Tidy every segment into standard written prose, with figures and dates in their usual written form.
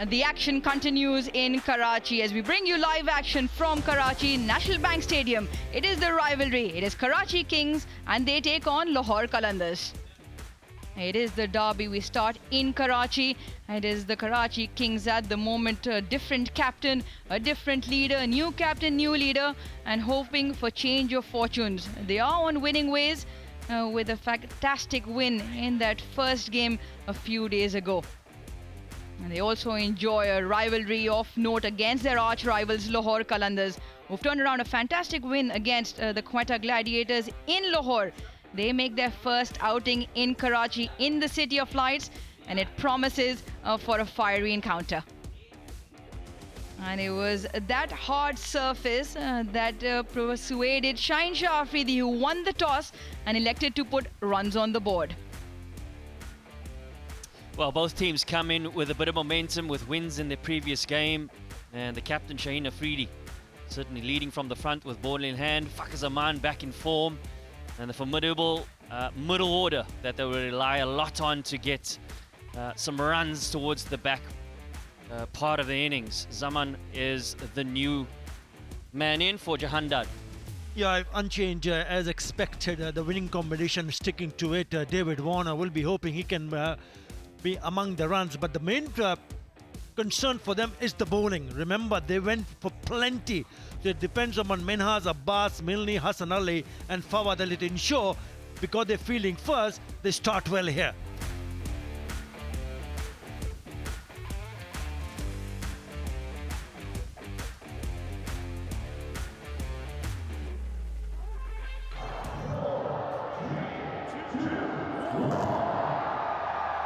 The action continues in Karachi as we bring you live action from Karachi National Bank Stadium. It is the rivalry. It is Karachi Kings and they take on Lahore Qalandars. It is the derby. We start in Karachi. It is the Karachi Kings at the moment. A different captain, a different leader, a new captain, new leader, and hoping for change of fortunes. They are on winning ways with a fantastic win in that first game a few days ago. And they also enjoy a rivalry of note against their arch rivals Lahore Qalandars, who've turned around a fantastic win against the 𝐄𝐍𝐆 Gladiators in Lahore. They make their first outing in Karachi, in the City of Lights, and it promises for a fiery encounter. And it was that hard surface that persuaded Shaheen Shah Afridi, who won the toss and elected to put runs on the board. Well, both teams come in with a bit of momentum with wins in their previous game, and the captain Shaheen Afridi certainly leading from the front with ball in hand. Fakhar Zaman back in form, and the formidable middle order that they will rely a lot on to get some runs towards the back part of the innings. Zaman is the new man in for Jahandad. Yeah, unchanged as expected. The winning combination, sticking to it. David Warner will be hoping he can be among the runs, but the main concern for them is the bowling. Remember, they went for plenty. So it depends on Minhas, Abbas, Milne, Hassan Ali and Fawad Ali to ensure, because they're fielding first, they start well here.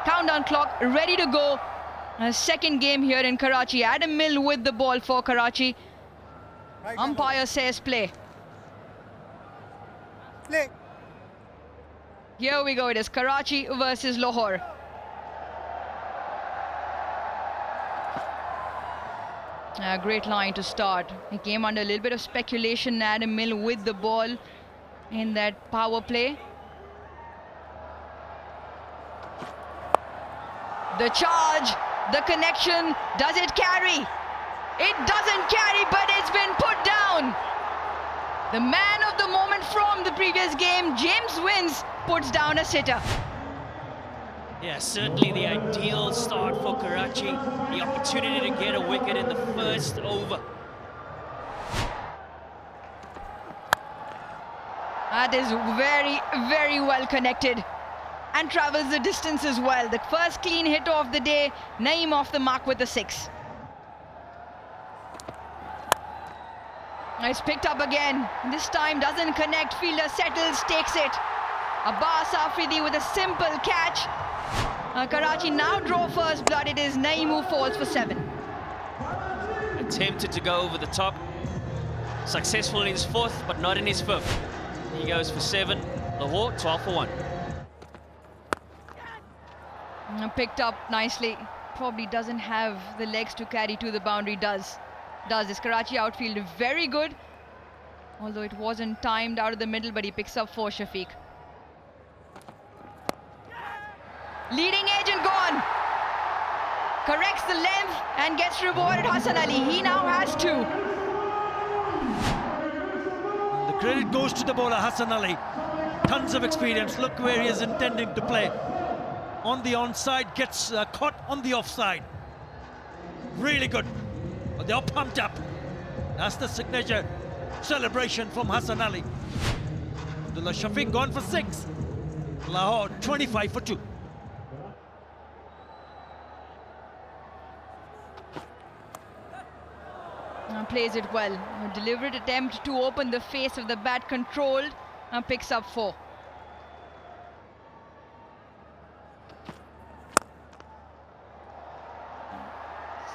Countdown clock ready to go. Second game here in Karachi. Adam Mill with the ball for Karachi. Umpire says play. Play. Here we go. It is Karachi versus Lahore. A great line to start. He came under a little bit of speculation. Adam Mill with the ball in that power play. The charge, the connection, does it carry? It doesn't carry, but it's been put down. The man of the moment from the previous game, James Wins, puts down a sitter. Yeah, certainly the ideal start for Karachi. The opportunity to get a wicket in the first over. That is very, very well connected. And travels the distance as well. The first clean hit of the day, Naeem off the mark with the 6. It's picked up again. This time doesn't connect. Fielder settles, takes it. Abbas Afridi with a simple catch. Karachi now draw first blood. It is Naeem who falls for 7. Attempted to go over the top. Successful in his 4th, but not in his 5th. He goes for 7. Lahore 12 for 1. Picked up nicely. Probably doesn't have the legs to carry to the boundary. Does this Karachi outfield very good, although it wasn't timed out of the middle, but he picks up 4. Shafiq. Leading agent gone. Corrects the length and gets rewarded. Hassan Ali, he now has 2. The credit goes to the bowler Hassan Ali. Tons of experience. Look where he is intending to play. On the onside, gets caught on the offside. Really good. They are pumped up. That's the signature celebration from Hassan Ali. Abdullah Shafiq gone for 6. Lahore 25 for 2. Plays it well. A deliberate attempt to open the face of the bat, controlled, and picks up 4.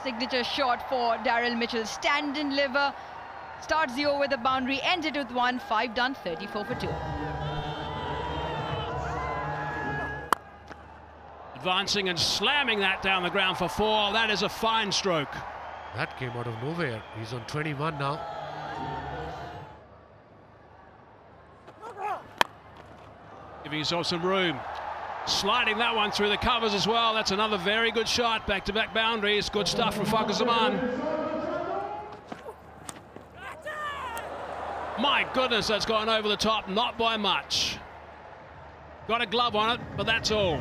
Signature shot for Daryl Mitchell. Stand and deliver. Starts the over with a boundary, ends it with 1. 5 done, 34 for 2. Advancing and slamming that down the ground for 4. That is a fine stroke. That came out of nowhere. He's on 21 now. Giving himself some room. Sliding that one through the covers as well. That's another very good shot. Back-to-back boundaries. Good stuff from 𝐿𝐶𝐶𝐶. My goodness, that's gone over the top. Not by much. Got a glove on it, but that's all.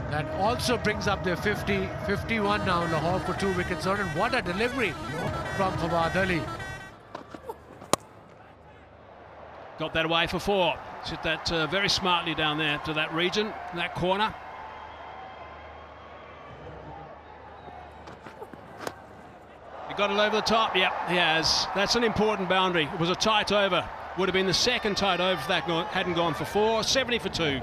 That also brings up their 50-51 now. Lahore for 2 wickets on. And what a delivery from Fawad Ali. Got that away for 4. Hit that very smartly down there to that region, that corner. He got it over the top. Yep, he has. That's an important boundary. It was a tight over. Would have been the second tight over if that hadn't gone for 4. 70 for 2.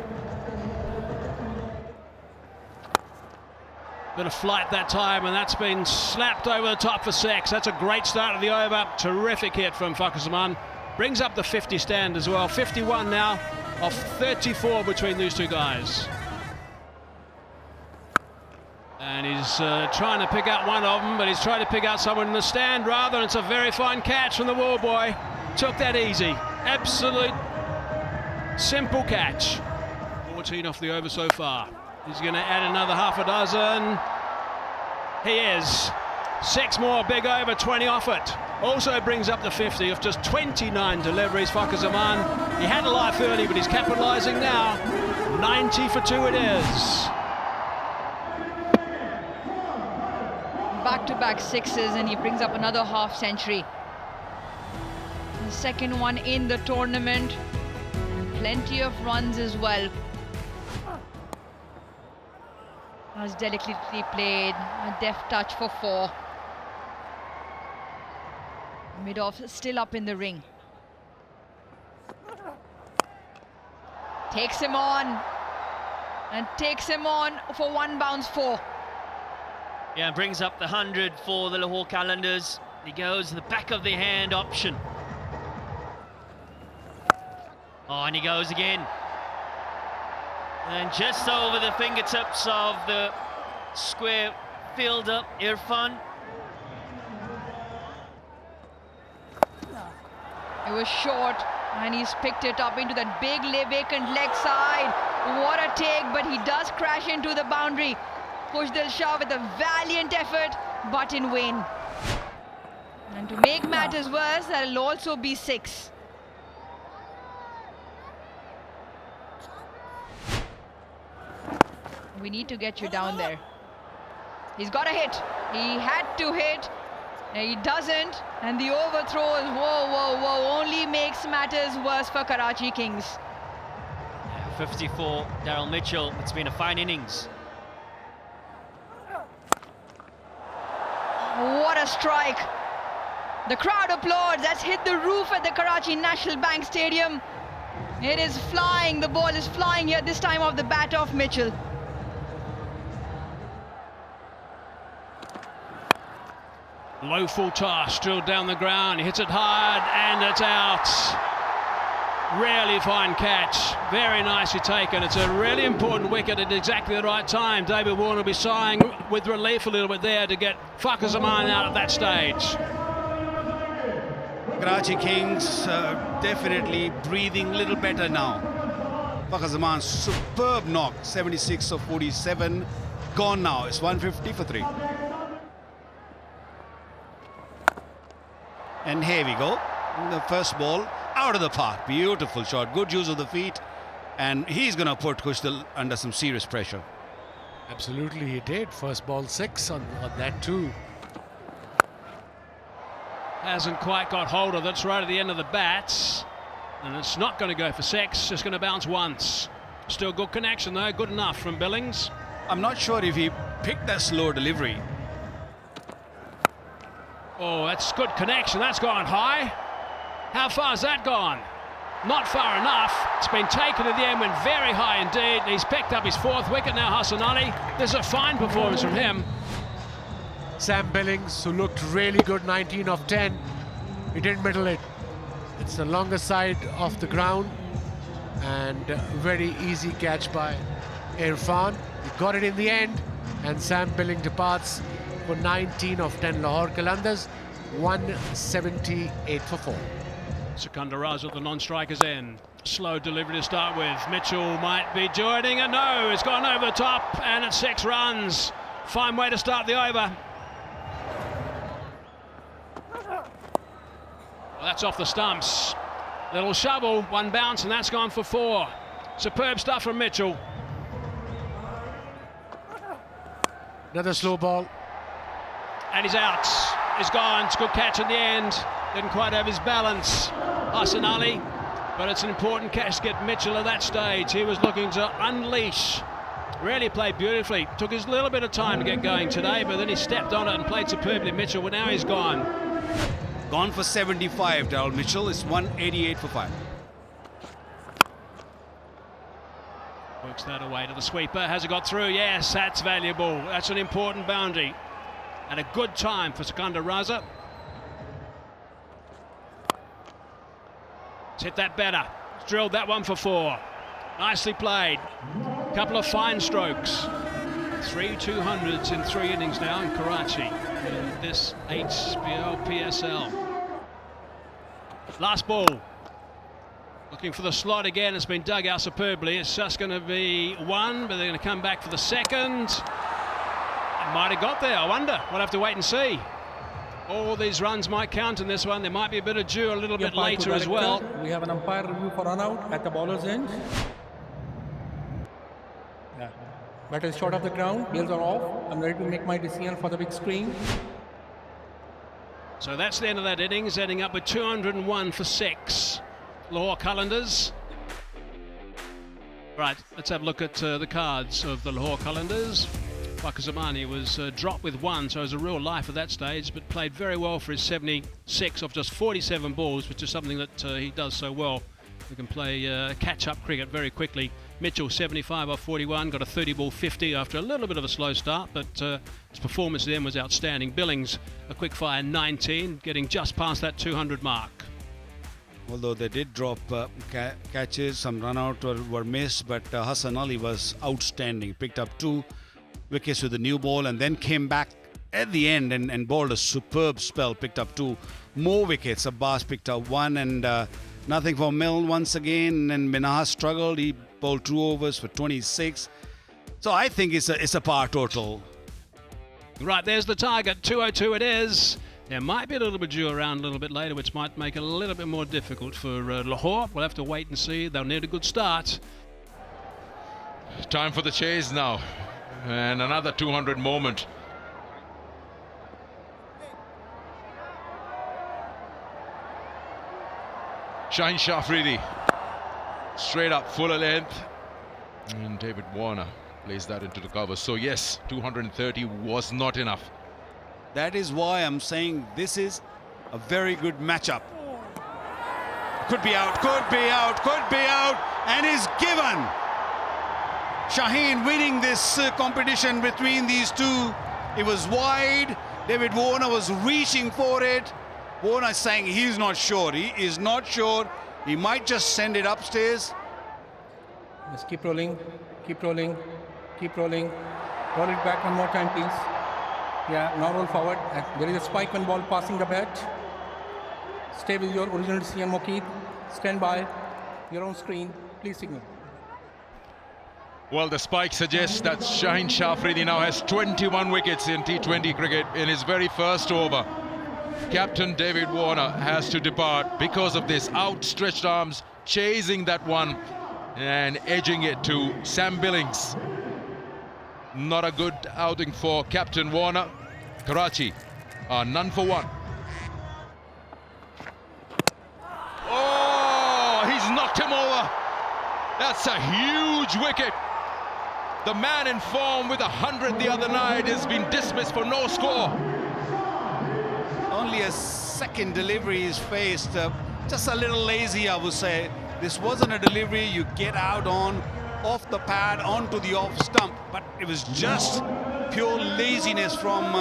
Bit of flight that time, and that's been slapped over the top for 6. That's a great start of the over. Terrific hit from 𝐿𝐶𝐶𝐶. Brings up the 50 stand as well. 51 now of 34 between these two guys. And he's trying to pick out one of them, but he's trying to pick out someone in the stand rather. And it's a very fine catch from the wall boy. Took that easy. Absolute simple catch. 14 off the over so far. He's going to add another half a dozen. He is. 6 more, big over, 20 off it. Also brings up the 50 of just 29 deliveries for 𝐿𝐶𝐶𝐶. He had a life early, but he's capitalising now. 90 for 2 it is. Back-to-back 6s, and he brings up another half century. The second one in the tournament. Plenty of runs as well. That's delicately played. A deft touch for 4. Mid-off still up in the ring. Takes him on. And takes him on for 1 bounce 4. Yeah, brings up the 100 for the Lahore Qalandars. He goes the back of the hand option. Oh, and he goes again. And just over the fingertips of the square fielder, Irfan. It was short, and he's picked it up into that big vacant leg side. What a take, but he does crash into the boundary. 𝐿𝐶𝐶𝐶 Shah with a valiant effort, but in vain. And to make matters worse, that'll also be 6. We need to get you down there. He's got a hit. He had to hit. He doesn't. And the overthrow is whoa. Only makes matters worse for Karachi Kings. 54, Daryl Mitchell. It's been a fine innings. What a strike. The crowd applauds. That's hit the roof at the Karachi National Bank Stadium. It is flying. The ball is flying here, this time off the bat of Mitchell. Low full toss, drilled down the ground. He hits it hard, and it's out. Really fine catch. Very nicely taken. It's a really important wicket at exactly the right time. David Warner will be sighing with relief a little bit there to get 𝐿𝐶𝐶𝐶 out at that stage. Karachi Kings definitely breathing a little better now. 𝐿𝐶𝐶𝐶 superb knock, 76 of 47. Gone now. It's 150 for 3. And here we go. The first ball out of the park. Beautiful shot. Good use of the feet. And he's going to put 𝐿𝐶𝐶𝐶 under some serious pressure. Absolutely, he did. First ball 6 on that too. Hasn't quite got hold of it. It's right at the end of the bats. And it's not going to go for 6. Just going to bounce once. Still good connection though. Good enough from Billings. I'm not sure if he picked that slow delivery. Oh, that's good connection. That's gone high. How far has that gone? Not far enough. It's been taken at the end, went very high indeed. He's picked up his 4th wicket now, Hassan Ali. This is a fine performance from him. Sam Billings, who looked really good, 19 of 10. He didn't middle it. It's the longer side of the ground, and very easy catch by Irfan. He got it in the end, and Sam Billings departs for 19 of 10. Lahore Qalandars 178 for 4. Secunda Raza at the non-striker's end. Slow delivery to start with. Mitchell might be joining, and no, it's gone over the top, and it's 6 runs. Fine way to start the over. Well, that's off the stumps. Little shovel, 1 bounce, and that's gone for 4. Superb stuff from Mitchell. Another slow ball. And he's out. He's gone. It's a good catch in the end. Didn't quite have his balance, Hassan Ali. But it's an important catch to get Mitchell at that stage. He was looking to unleash. Really played beautifully. Took his little bit of time to get going today, but then he stepped on it and played superbly. Mitchell, well, now he's gone. Gone for 75, Darryl Mitchell. It's 188 for 5. Works that away to the sweeper. Has it got through? Yes, that's valuable. That's an important boundary. And a good time for Sikandar Raza. Let's hit that better. Drilled that one for 4. Nicely played. Couple of fine strokes. 3 200s in 3 innings now in Karachi in this HBL PSL. Last ball. Looking for the slot again. It's been dug out superbly. It's just going to be 1, but they're going to come back for the 2nd. It might have got there. I wonder. We'll have to wait and see. All these runs might count in this one. There might be a bit of dew a little bit later as well. We have an umpire review for run out at the bowler's end. Yeah. Bat is short of the ground. Bails are off. I'm ready to make my decision for the big screen. So that's the end of that innings, ending up with 201 for 6. Lahore Qalandars. Right, let's have a look at the cards of the Lahore Qalandars. Wakazamani was dropped with 1, so it was a real life at that stage, but played very well for his 76 of just 47 balls, which is something that he does so well. He can play catch-up cricket very quickly. Mitchell, 75 off 41, got a 30-ball 50 after a little bit of a slow start, but his performance then was outstanding. Billings, a quick-fire 19, getting just past that 200 mark. Although they did drop catches, some run-out were missed, but Hassan Ali was outstanding. Picked up 2 wickets with the new ball and then came back at the end and bowled a superb spell. Picked up 2 more wickets. Abbas picked up 1 and nothing for Milne once again. And Minhas struggled. He bowled 2 overs for 26. So I think it's a par total. Right, there's the target. 202 it is. There might be a little bit due around a little bit later, which might make it a little bit more difficult for Lahore. We'll have to wait and see. They'll need a good start. Time for the chase now. And another 200 moment. Shaheen Shafridi. Straight up, full length. And David Warner plays that into the cover. So yes, 230 was not enough. That is why I'm saying this is a very good matchup. Could be out, could be out, could be out, and is given. Shaheen winning this competition between these two. It was wide. David Warner was reaching for it. Warner saying he's not sure. He is not sure. He might just send it upstairs. Just keep rolling, keep rolling, keep rolling. Roll it back one more time, please. Yeah, now roll forward. There is a spike when ball passing the bat. Stay with your original 𝐄𝐍𝐆𝐋𝐈𝐒𝐇. Stand by your own screen. Please signal. Well, the spike suggests that Shaheen Shafridi now has 21 wickets in T20 cricket in his very first over. Captain David Warner has to depart because of this. Outstretched arms, chasing that one and edging it to Sam Billings. Not a good outing for Captain Warner. Karachi are none for 1. Oh, he's knocked him over. That's a huge wicket. The man in form with 100 the other night has been dismissed for no score. Only a second delivery is faced. Just a little lazy, I would say. This wasn't a delivery you get out on, off the pad, onto the off stump. But it was just pure laziness from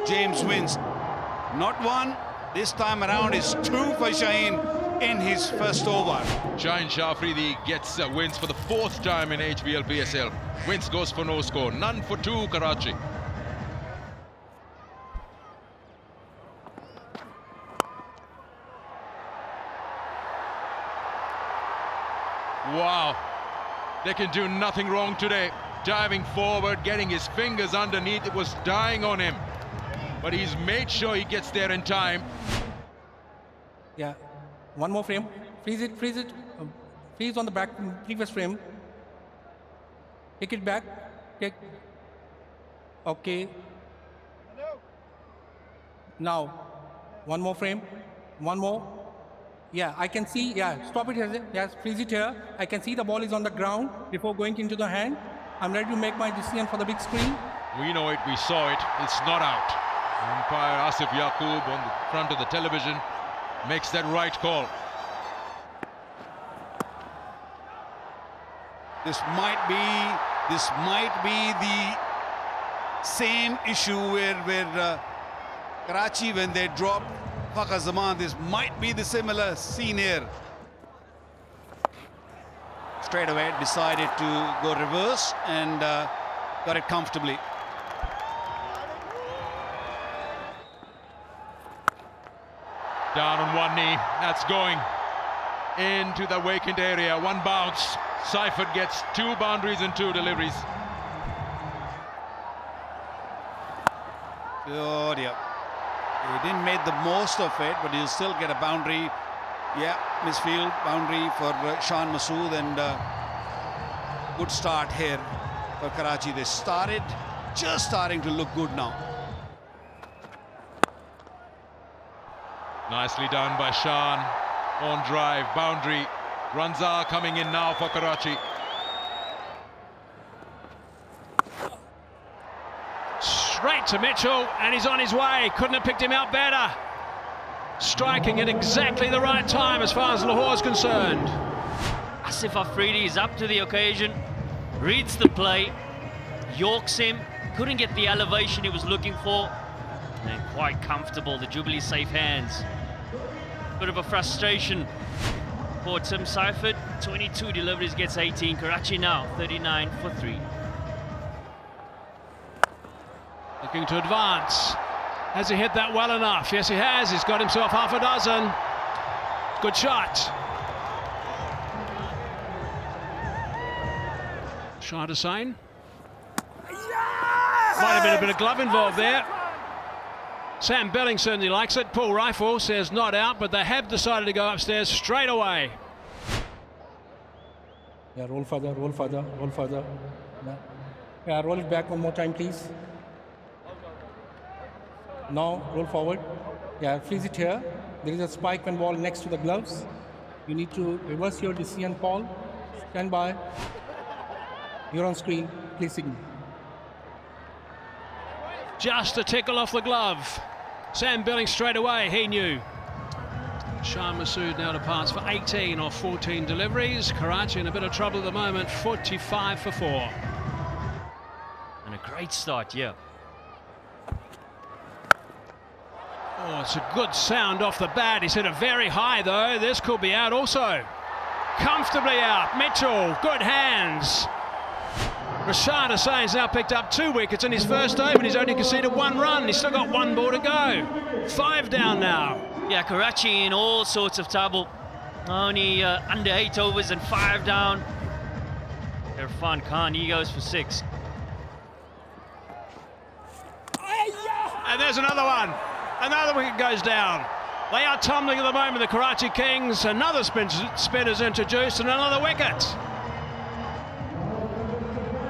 James Wins. Not 1. This time around is 2 for Shaheen in his first over. Shaheen Shafridi gets wins for the 4th time in HBL PSL. Wins goes for no score. None for 2, Karachi. Wow. They can do nothing wrong today. Diving forward, getting his fingers underneath, it was dying on him. But he's made sure he gets there in time. Yeah. One more frame. Freeze it, freeze it. Freeze on the back, previous frame. Take it back. Take. Okay. Now, one more frame. One more. Yeah, I can see. Yeah, stop it here. Yes, freeze it here. I can see the ball is on the ground before going into the hand. I'm ready to make my decision for the big screen. We know it, we saw it. It's not out. Umpire Asif Yaqub on the front of the television makes that right call. This might be the same issue where Karachi, when they dropped Fakhar Zaman, this might be the similar scene here. Straight away decided to go reverse and got it comfortably. Down on one knee, that's going into the vacant area. One bounce. Seifert gets 2 boundaries and 2 deliveries. Oh dear. He didn't make the most of it, but he'll still get a boundary. Yeah, misfield boundary for Shan Masood, and good start here for Karachi. They just starting to look good now. Nicely done by Shan. On drive, boundary. Ranza coming in now for Karachi. Straight to Mitchell, and he's on his way. Couldn't have picked him out better. Striking at exactly the right time as far as Lahore's concerned. Asif Afridi is up to the occasion, reads the play, yorks him, couldn't get the elevation he was looking for, and quite comfortable, the Jubilee safe hands. Bit of a frustration for Tim Seifert. 22 deliveries, gets 18. Karachi now 39 for 3. Looking to advance. Has he hit that well enough? Yes, he has. He's got himself half a dozen. Good shot. Shah Hussain. Might have been a bit of glove involved there. Sam Belling certainly likes it. Paul Rifle says not out, but they have decided to go upstairs straight away. Yeah, roll further, roll further, roll further. Yeah, roll it back one more time, please. Now, roll forward. Yeah, freeze it here. There is a spike and ball next to the gloves. You need to reverse your decision, Paul. Stand by. You're on screen. Please signal. Just a tickle off the glove. Sam Billing straight away, he knew. Shah Masood now departs for 18 off 14 deliveries. Karachi in a bit of trouble at the moment, 45 for 4. And a great start, yeah. Oh, it's a good sound off the bat. He's hit it very high, though. This could be out also. Comfortably out. Mitchell, good hands. Rashad Hussain's now picked up 2 wickets in his first over, and he's only conceded 1 run. He's still got 1 ball to go. 5 down now. Yeah, Karachi in all sorts of trouble. Only under 8 overs and 5 down. Irfan Khan, he goes for 6. And there's another one. Another wicket goes down. They are tumbling at the moment, the Karachi Kings. Another spin is introduced and another wicket.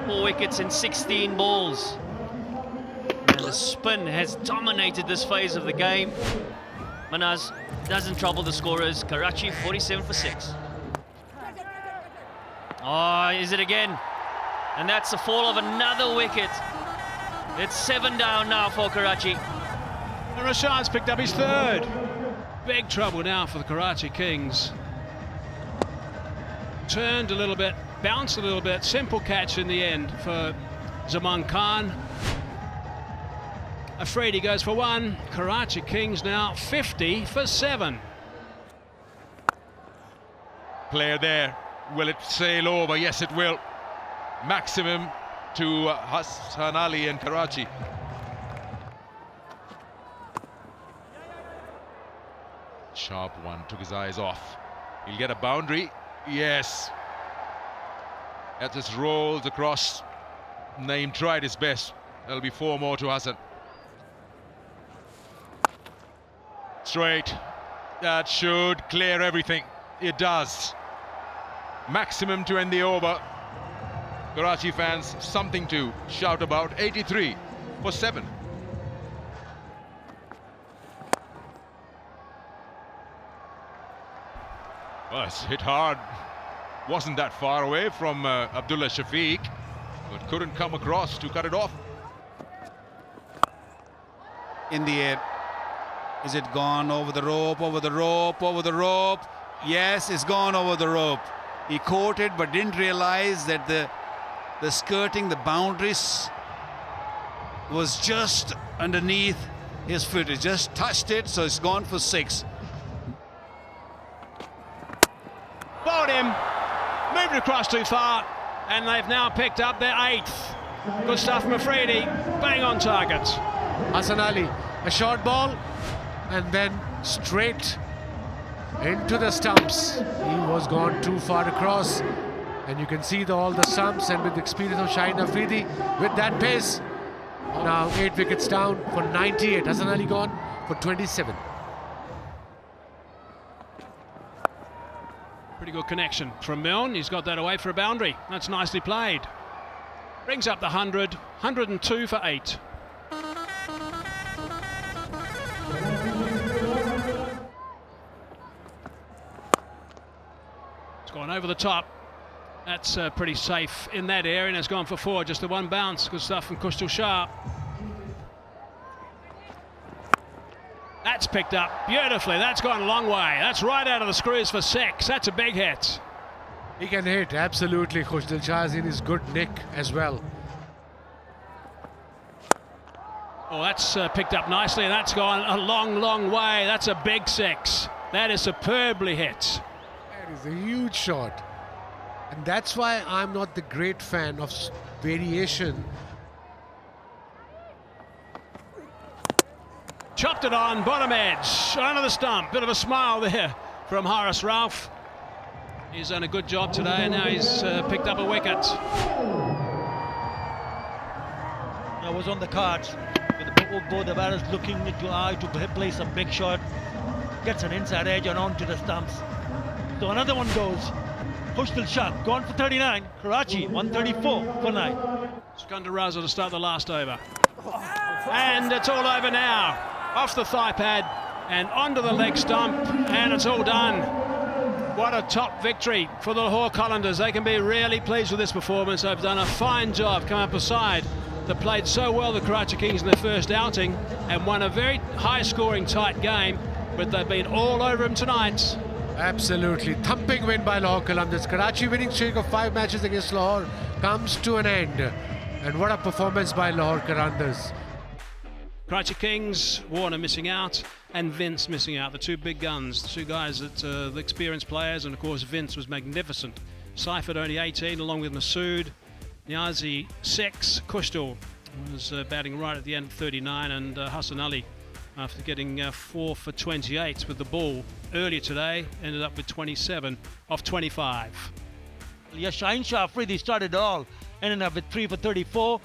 4 wickets in 16 balls. And the spin has dominated this phase of the game. Manaz doesn't trouble the scorers. Karachi 47 for 6. Oh, is it again? And that's the fall of another wicket. It's 7 down now for Karachi. And Rashad's picked up his 3rd. Big trouble now for the Karachi Kings. Turned a little bit, bounced a little bit. Simple catch in the end for Zaman Khan. Afridi goes for 1. Karachi Kings now 50 for 7. Player there. Will it sail over? Yes, it will. Maximum to Hassan Ali and Karachi. Sharp one, took his eyes off. He'll get a boundary. Yes. That just rolls across. Naeem tried his best. There'll be 4 more to Hassan. Straight. That should clear everything. It does. Maximum to end the over. Karachi fans, something to shout about. 83 for 7. Well, it's hit hard. Wasn't that far away from Abdullah Shafiq, but couldn't come across to cut it off. In the air. Is it gone over the rope, over the rope, over the rope? Yes, it's gone over the rope. He caught it but didn't realize that the skirting, the boundaries was just underneath his foot. He just touched it, so it's gone for 6. Bowled him, moved across too far, and they've now picked up their 8th. Good stuff from Afridi, bang on target. Hassan Ali, a short ball, and then straight into the stumps. He was gone too far across, and you can see all the stumps, and with the experience of Shaheen Afridi, with that pace, now 8 wickets down for 98. Hassan Ali gone for 27. Pretty good connection from Milne. He's got that away for a boundary. That's nicely played. Brings up the 100, 102 for 8. It's gone over the top. That's pretty safe in that area, and it's gone for 4. Just the 1 bounce. Good stuff from Kustal Sharp. That's picked up beautifully. That's gone a long way. That's right out of the screws for 6. That's a big hit. He can hit, absolutely. Khushal Shah is in his good nick as well. Oh, that's picked up nicely. That's gone a long, long way. That's a big 6. That is superbly hit. That is a huge shot. And that's why I'm not the great fan of variation. Chopped it on, bottom edge, under the stump. Bit of a smile there from Haris Rauf. He's done a good job today, and now he's picked up a wicket. That was on the cards. With both the batters looking into eye to play some big shot. Gets an inside edge and onto the stumps. So another one goes. Khushal Shah gone for 39. Karachi 134 for 9. Skandar Raza to start the last over. And it's all over now. Off the thigh pad and onto the leg stump, and it's all done. What a top victory for the Lahore Qalandars. They can be really pleased with this performance. They've done a fine job coming up a side that played so well, the Karachi Kings, in their first outing, and won a very high-scoring, tight game, but they've been all over them tonight. Absolutely. Thumping win by Lahore Qalandars. Karachi winning streak of 5 matches against Lahore comes to an end. And what a performance by Lahore Qalandars. Karachi Kings, Warner missing out, and Vince missing out. The 2 big guns, the 2 guys that the experienced players, and of course Vince was magnificent. Seifert only 18, along with Masood. Niazi 6. Kustal was batting right at the end of 39, and Hassan Ali, after getting 4 for 28 with the ball earlier today, ended up with 27 off 25. Yeah, Shaheen Shah Afridi started it all, ended up with 3 for 34.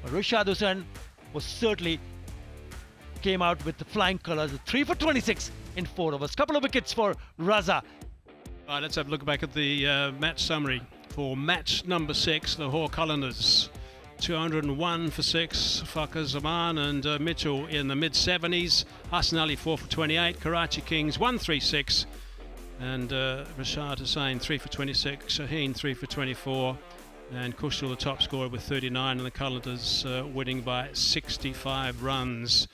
But Rashad Hussain was certainly came out with the flying colours, 3 for 26 in 4 overs. Couple of wickets for Raza. Right, let's have a look back at the match summary for match number 6, Lahore Qalandars. 201 for 6, Fakhar Zaman and Mitchell in the mid-70s. Hassan Ali 4 for 28, Karachi Kings 136, and Rashad Hussain 3 for 26, Shaheen 3 for 24, and Kustal the top scorer with 39, and the Qalandars winning by 65 runs.